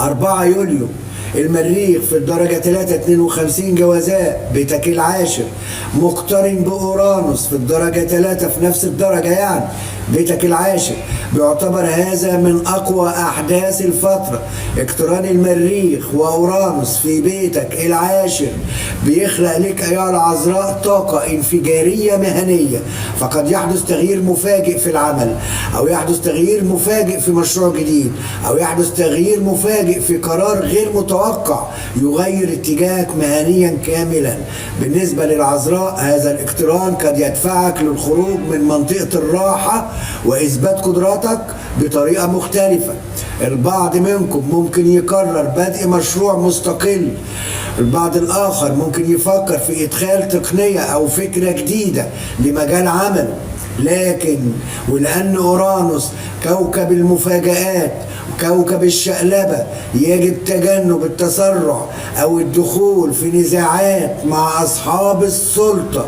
4 يوليو المريخ في الدرجة 3 52 جوازاء بيتك العاشر مقترن بأورانوس في الدرجة 3 في نفس الدرجة يعني بيتك العاشر. بيعتبر هذا من أقوى أحداث الفترة. اقتران المريخ وأورانوس في بيتك العاشر بيخلق لك أيها العذراء طاقة انفجارية مهنية، فقد يحدث تغيير مفاجئ في العمل، أو يحدث تغيير مفاجئ في مشروع جديد، أو يحدث تغيير مفاجئ في قرار غير متوقع يغير اتجاهك مهنيا كاملا. بالنسبة للعذراء هذا الاقتران قد يدفعك للخروج من منطقة الراحة وإثبات قدراتك بطريقة مختلفة. البعض منكم ممكن يقرر بدء مشروع مستقل، البعض الآخر ممكن يفكر في إدخال تقنية أو فكرة جديدة لمجال عمله. لكن ولأن أورانوس كوكب المفاجآت كوكب الشقلبة يجب تجنب التسرع أو الدخول في نزاعات مع أصحاب السلطة.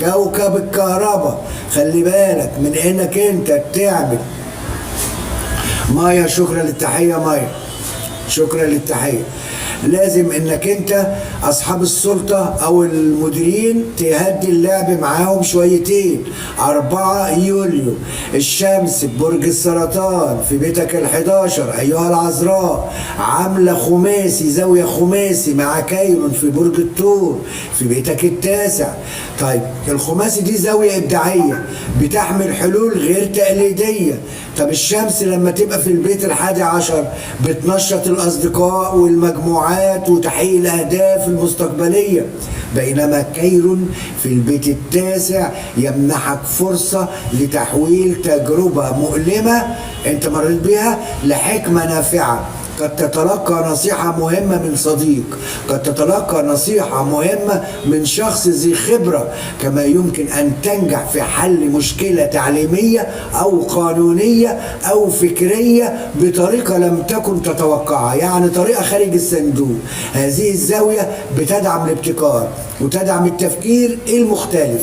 كوكب الكهرباء خلي بالك من انك انت تعمل مايا. شكرا للتحية مايا، شكرا للتحية. لازم انك انت اصحاب السلطة او المديرين تهدي اللعب معاهم شويتين. 4 يوليو الشمس ببرج السرطان في بيتك ال11 ايها العذراء عاملة خماسي، زاوية خماسي مع كيرون في برج الثور في بيتك التاسع. طيب الخماسي دي زاوية ابداعية بتحمل حلول غير تقليدية. طب الشمس لما تبقى في البيت ال11 بتنشط الاصدقاء والمجموعات وتحقيق الاهداف المستقبلية، بينما كيرون في البيت التاسع يمنحك فرصة لتحويل تجربة مؤلمة انت مريت بها لحكمة نافعة. قد تتلقى نصيحة مهمة من صديق، قد تتلقى نصيحة مهمة من شخص ذي خبرة، كما يمكن أن تنجح في حل مشكلة تعليمية أو قانونية أو فكرية بطريقة لم تكن تتوقعها، يعني طريقة خارج الصندوق. هذه الزاوية بتدعم الابتكار وتدعم التفكير المختلف.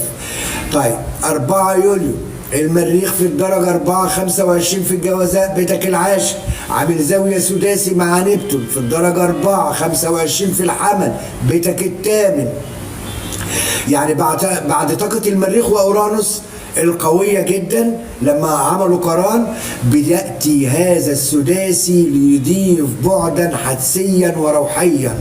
طيب 4 يوليو المريخ في الدرجة 4 25 في الجوازاء بيتك العاشر عامل زاوية سداسي مع نبتون في الدرجة 4 25 في الحمل بيتك الثامن. يعني بعد طاقة المريخ وأورانوس القوية جدا لما عملوا قران بيأتي هذا السداسي ليضيف بعدا حدسيا وروحيا.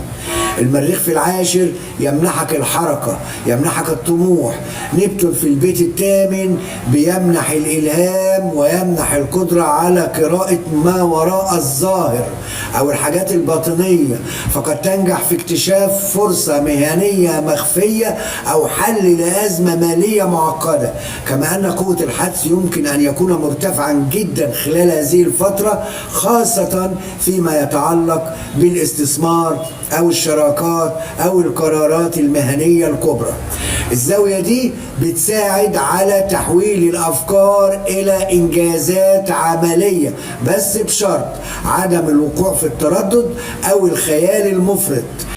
المريخ في العاشر يمنحك الحركة، يمنحك الطموح. نبتون في البيت الثامن بيمنح الإلهام ويمنح القدرة على قراءة ما وراء الظاهر أو الحاجات الباطنية، فقد تنجح في اكتشاف فرصة مهنية مخفية أو حل لأزمة مالية معقدة. كما أن قوة الحدس يمكن أن يكون مرتفعا جدا خلال هذه الفترة، خاصة فيما يتعلق بالاستثمار أو الشراكات أو القرارات المهنية الكبرى. الزاوية دي بتساعد على تحويل الأفكار إلى إنجازات عملية، بس بشرط عدم الوقوع في التردد أو الخيال المفرط.